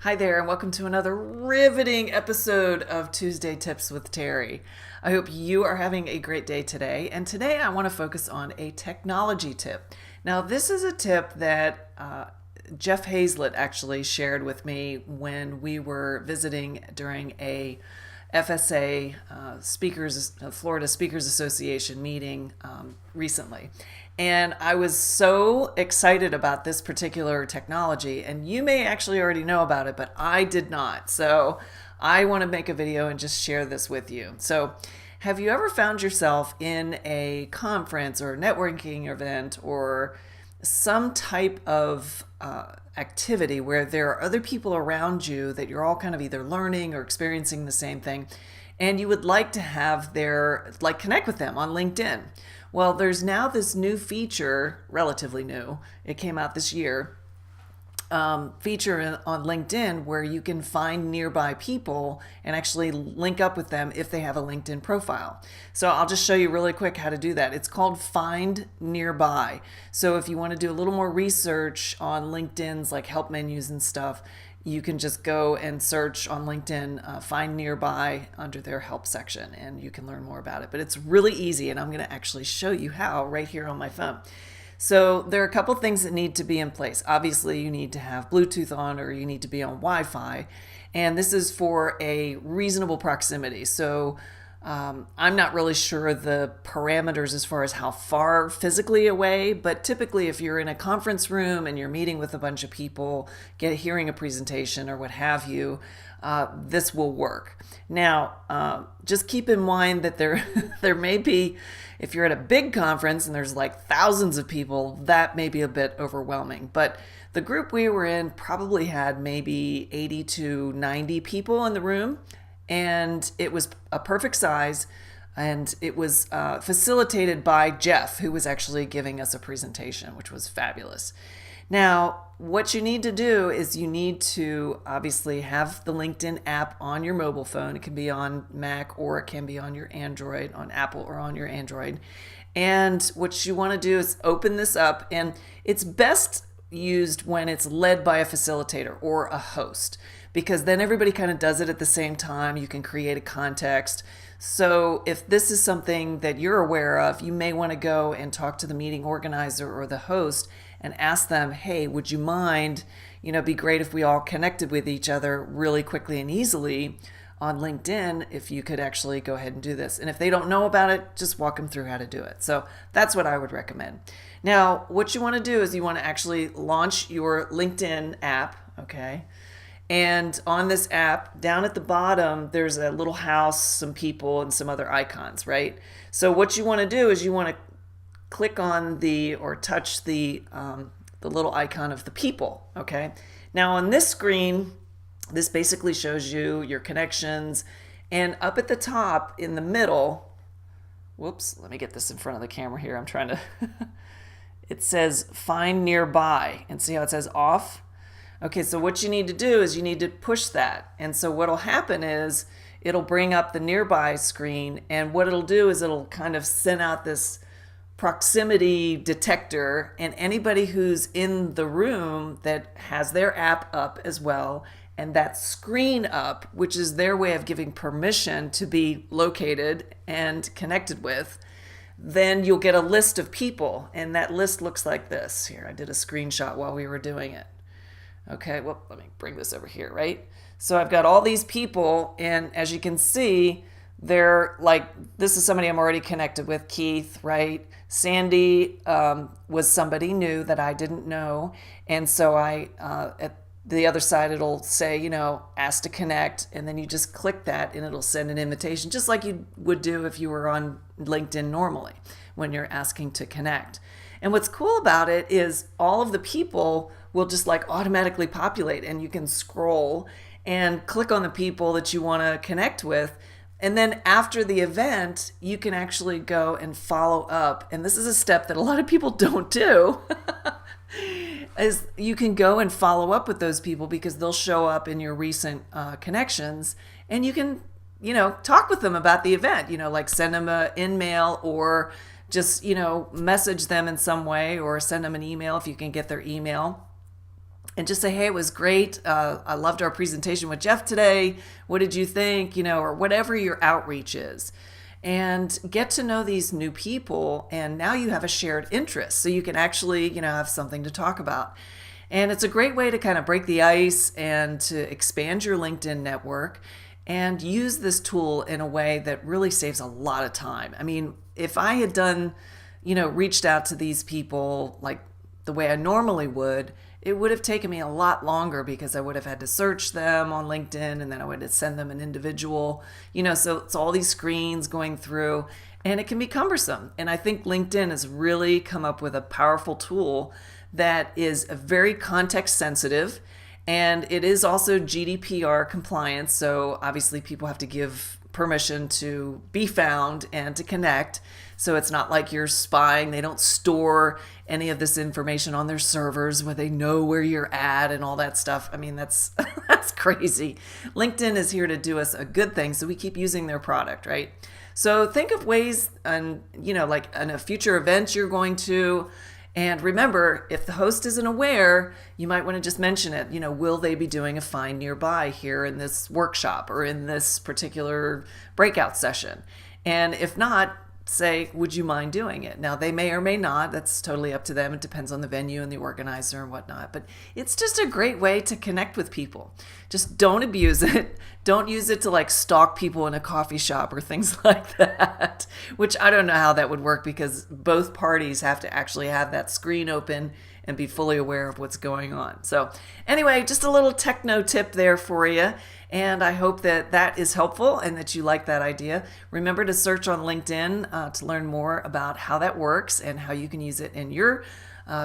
Hi there, and welcome to another riveting episode of Tuesday Tips with Terry. I hope you are having a great day today, and today I want to focus on a technology tip. Now, this is a tip that Jeff Hazlett actually shared with me when we were visiting during a FSA Florida Speakers Association meeting recently. And I was so excited about this particular technology, and you may actually already know about it, but I did not. So I want to make a video and just share this with you. So have you ever found yourself in a conference or networking event or some type of activity where there are other people around you that you're all kind of either learning or experiencing the same thing, and you would like to have connect with them on LinkedIn? Well, there's now this new feature, relatively new, it came out this year, feature on LinkedIn where you can find nearby people and actually link up with them if they have a LinkedIn profile. So I'll just show you really quick how to do that. It's called Find Nearby. So if you want to do a little more research on LinkedIn's like help menus and stuff, you can just go and search on LinkedIn, Find Nearby under their help section, and you can learn more about it. But it's really easy, and I'm going to actually show you how right here on my phone. So there are a couple things that need to be in place. Obviously, you need to have Bluetooth on or you need to be on Wi-Fi, and this is for a reasonable proximity. So I'm not really sure the parameters as far as how far physically away, but typically if you're in a conference room and you're meeting with a bunch of people, hearing a presentation or what have you, this will work. Now, just keep in mind that there may be, if you're at a big conference and there's like thousands of people, that may be a bit overwhelming. But the group we were in probably had maybe 80 to 90 people in the room, and it was a perfect size, and it was facilitated by Jeff, who was actually giving us a presentation, which was fabulous. Now, what you need to do is you need to obviously have the LinkedIn app on your mobile phone. It can be on Mac or it can be on your Android, on Apple or on your Android. And what you want to do is open this up, and it's best used when it's led by a facilitator or a host, because then everybody kind of does it at the same time. You can create a context. So if this is something that you're aware of, you may want to go and talk to the meeting organizer or the host and ask them, hey, would you mind, it'd be great if we all connected with each other really quickly and easily on LinkedIn, if you could actually go ahead and do this. And if they don't know about it, just walk them through how to do it. So that's what I would recommend. Now, what you want to do is you want to actually launch your LinkedIn app, okay? And on this app, down at the bottom, there's a little house, some people, and some other icons, right? So what you want to do is you want to click on or touch the little icon of the people, okay? Now on this screen, this basically shows you your connections, and up at the top in the middle, whoops, let me get this in front of the camera here. I'm trying to, it says Find Nearby, and see how it says off? Okay, so what you need to do is you need to push that. And so what'll happen is it'll bring up the nearby screen, and what it'll do is it'll kind of send out this proximity detector, and anybody who's in the room that has their app up as well and that screen up, which is their way of giving permission to be located and connected with, then you'll get a list of people, and that list looks like this. Here, I did a screenshot while we were doing it. Okay, well, let me bring this over here, right? So I've got all these people, and as you can see, they're like, this is somebody I'm already connected with, Keith, right? Sandy was somebody new that I didn't know, and so at the other side, it'll say, ask to connect, and then you just click that, and it'll send an invitation, just like you would do if you were on LinkedIn normally when you're asking to connect. And what's cool about it is all of the people will just like automatically populate, and you can scroll and click on the people that you want to connect with. And then after the event, you can actually go and follow up. And this is a step that a lot of people don't do. Is you can go and follow up with those people because they'll show up in your recent connections, and you can, talk with them about the event, like send them an in-mail or just, message them in some way or send them an email if you can get their email. and just say, hey, it was great. I loved our presentation with Jeff today. What did you think? Or whatever your outreach is. And get to know these new people. And now you have a shared interest. So you can actually, have something to talk about. And it's a great way to kind of break the ice and to expand your LinkedIn network and use this tool in a way that really saves a lot of time. I mean, if I had done, reached out to these people like the way I normally would, it would have taken me a lot longer because I would have had to search them on LinkedIn and then I would have send them an individual, so it's all these screens going through and it can be cumbersome. And I think LinkedIn has really come up with a powerful tool that is very context sensitive, and it is also GDPR compliant. So obviously people have to give permission to be found and to connect. So it's not like you're spying. They don't store any of this information on their servers where they know where you're at and all that stuff. I mean, that's that's crazy. LinkedIn is here to do us a good thing, so we keep using their product, right? So think of ways, and like in a future event you're going to. And remember, if the host isn't aware, you might want to just mention it. Will they be doing a find nearby here in this workshop or in this particular breakout session? And if not, say, would you mind doing it? Now, they may or may not. That's totally up to them. It depends on the venue and the organizer and whatnot. But it's just a great way to connect with people. Just don't abuse it. Don't use it to like stalk people in a coffee shop or things like that, which I don't know how that would work because both parties have to actually have that screen open and be fully aware of what's going on. So anyway, just a little techno tip there for you. And I hope that that is helpful and that you like that idea. Remember to search on LinkedIn to learn more about how that works and how you can use it in your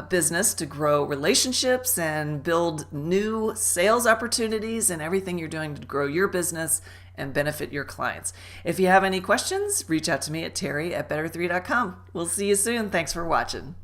business to grow relationships and build new sales opportunities and everything you're doing to grow your business and benefit your clients. If you have any questions, reach out to me at Terry@better3.com. We'll see you soon. Thanks for watching.